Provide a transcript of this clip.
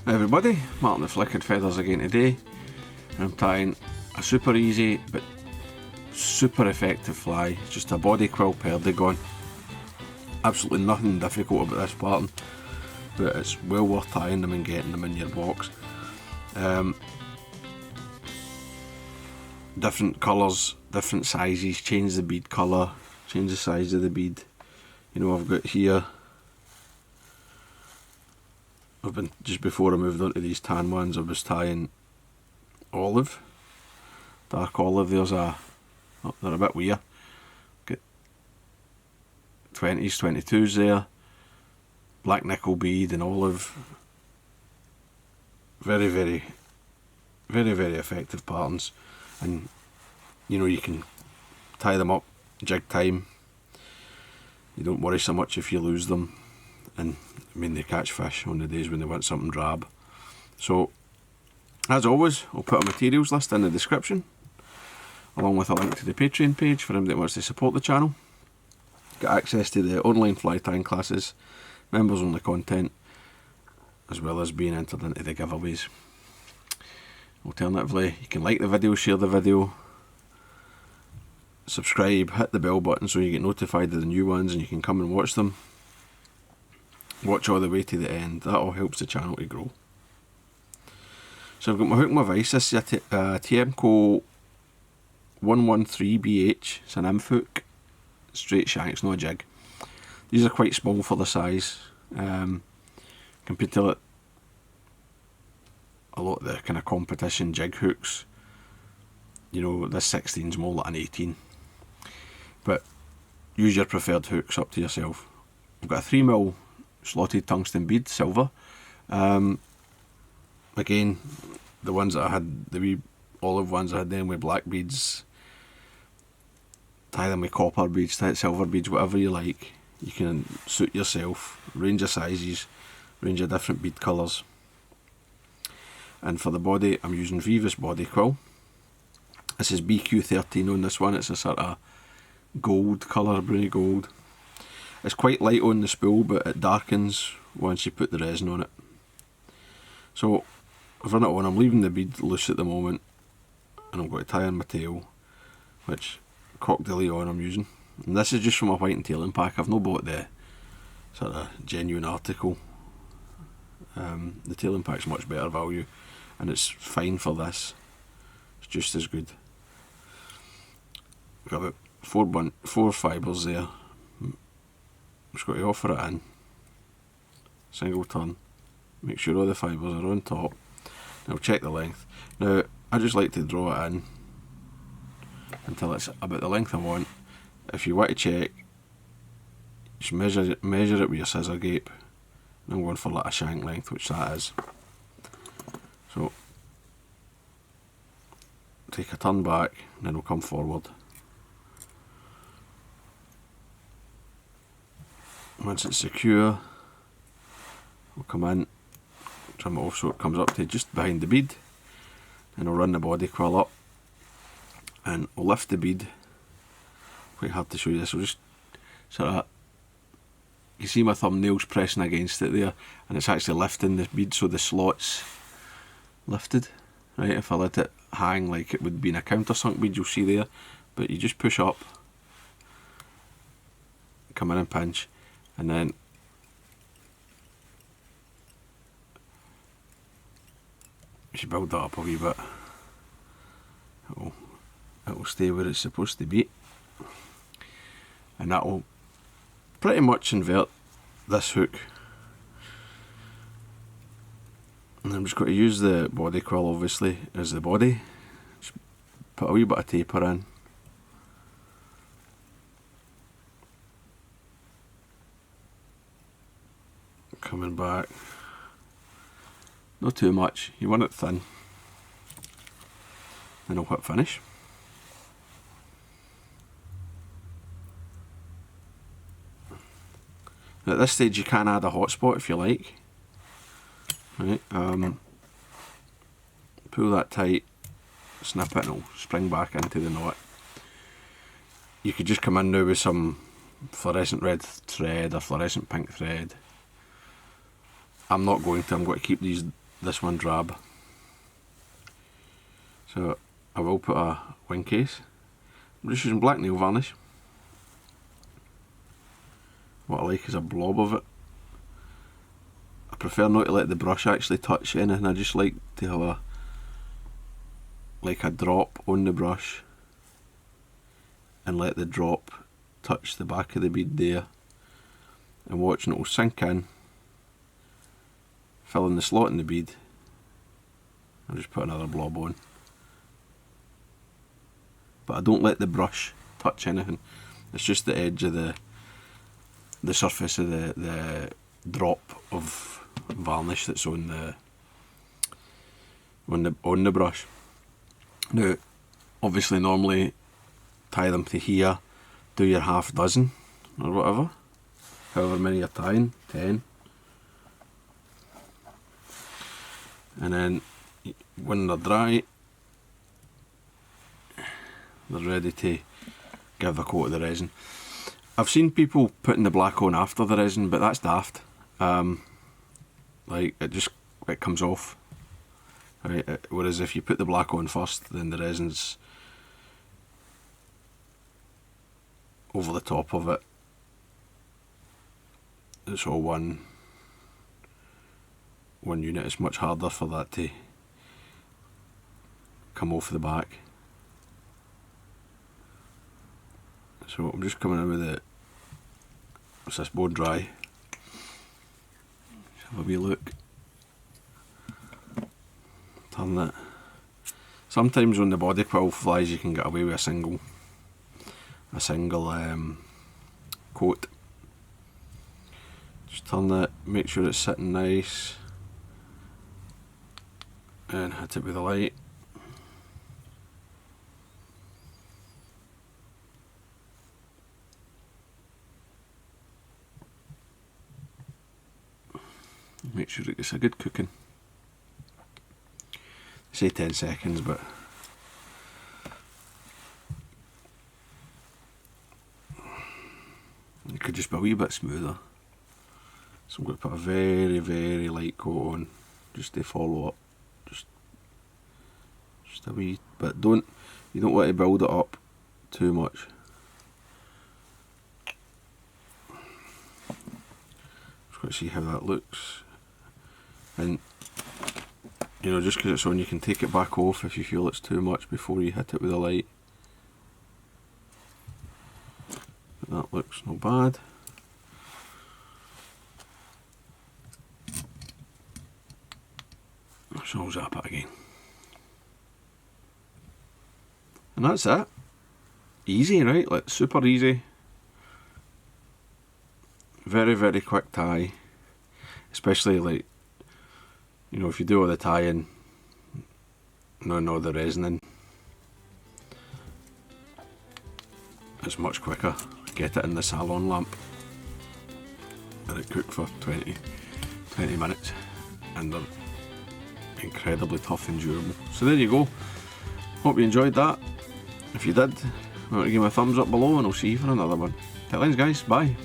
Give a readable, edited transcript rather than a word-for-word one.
Hi everybody, Martyn the Flickered Feathers again today. I'm tying a super easy but super effective fly. It's just a body quill Perdigon. Absolutely nothing difficult about this pattern, but it's well worth tying them and getting them in your box. Different colours, different sizes, change the bead colour, change the size of the bead. You know, I've got here, I've been, just before I moved on to these tan ones, I was tying olive, dark olive. There's a, oh, they're a bit weird. Got 20s, 22s there, black nickel bead and olive. Very, very effective patterns, and you know, you can tie them up jig time. You don't worry so much if you lose them, and I mean, they catch fish on the days when they want something drab. So as always, I'll put a materials list in the description, along with a link to the Patreon page for anybody that wants to support the channel. Get access to the online fly tying classes, members only content, as well as being entered into the giveaways. Alternatively, you can like the video, share the video, subscribe, hit the bell button so you get notified of the new ones and you can come and watch them. Watch all the way to the end, that all helps the channel to grow. So I've got my hook and my vise. This is a TMCO 113BH, it's a nymph hook, straight shanks, not a jig. These are quite small for the size, compared to a lot of the kind of competition jig hooks. You know, this 16 is more like an 18. But use your preferred hooks, up to yourself. I've got a 3mm slotted tungsten bead, silver. Again, the ones that I had, the wee olive ones I had then with black beads. Tie them with copper beads, tie it silver beads, whatever you like. You can suit yourself, range of sizes, range of different bead colours. And for the body, I'm using Viva's body quill. This is BQ13 on this one. It's a sort of gold colour, browny gold. It's quite light on the spool, but it darkens once you put the resin on it. So I've run it on. I'm leaving the bead loose at the moment, and I'm going to tie on my tail, which Coq de Leon I'm using. And this is just from a white and tailing pack. I've not bought the sort of genuine article. The tailing pack's much better value, and it's fine for this. It's just as good. I've got about four fibres there. Just got to offer it in, single turn, make sure all the fibres are on top. Now check the length. Now I just like to draw it in until it's about the length I want. If you want to check, just measure it with your scissor gape. And I'm going for like a shank length, which that is. So take a turn back and then we'll come forward. Once it's secure, we'll come in, trim it off so it comes up to just behind the bead, and I'll run the body quill up and I'll lift the bead. Quite hard to show you this, so just sort of, you see my thumbnails pressing against it there, and it's actually lifting the bead so the slot's lifted. Right, if I let it hang like it would be in a countersunk bead, you'll see there, but you just push up, come in and pinch, and then you should build that up a wee bit. It'll stay where it's supposed to be, and that'll pretty much invert this hook. And I'm just going to use the body quill obviously as the body. Just put a wee bit of taper in. Coming back, not too much, you want it thin, then I'll hit finish. At this stage you can add a hotspot if you like. Right, pull that tight, snip it and it'll spring back into the knot. You could just come in now with some fluorescent red thread or fluorescent pink thread. I'm not going to, I'm going to keep these this one drab. So I will put a wing case. I'm just using black nail varnish. What I like is a blob of it. I prefer not to let the brush actually touch anything. I just like to have a drop on the brush and let the drop touch the back of the bead there, and watching it will sink in, fill in the slot in the bead. I'll just put another blob on, but I don't let the brush touch anything. It's just the edge of the surface of the drop of varnish that's on the brush. Now, obviously, normally tie them to here, do your half dozen or whatever, however many you're tying, 10, and then when they're dry, they're ready to give a coat of the resin. I've seen people putting the black on after the resin, but that's daft. Like it comes off. Right? Whereas if you put the black on first, then the resin's over the top of it. It's all one unit. It's much harder for that to come off the back. So I'm just coming in with it. It's this bone dry. Have a wee look. Turn it. Sometimes on the body quill flies you can get away with a single coat. Just turn it, make sure it's sitting nice, and hit it with the light. Make sure it gets a good cooking. Say 10 seconds, but it could just be a wee bit smoother. So I'm going to put a very, very light coat on just to follow up. Just a wee bit. You don't want to build it up too much. Just got to see how that looks. And you know, just because it's on, you can take it back off if you feel it's too much before you hit it with the light. That looks not bad. So I'll zap it again. And that's it. Easy, right? Like super easy. Very, very quick tie. Especially like, you know, if you do all the tying, no the resining, it's much quicker. Get it in the salon lamp, let it cook for 20 minutes, and they're incredibly tough and durable. So there you go. Hope you enjoyed that. If you did, remember to give me a thumbs up below, and I'll see you for another one. Till then, guys, bye.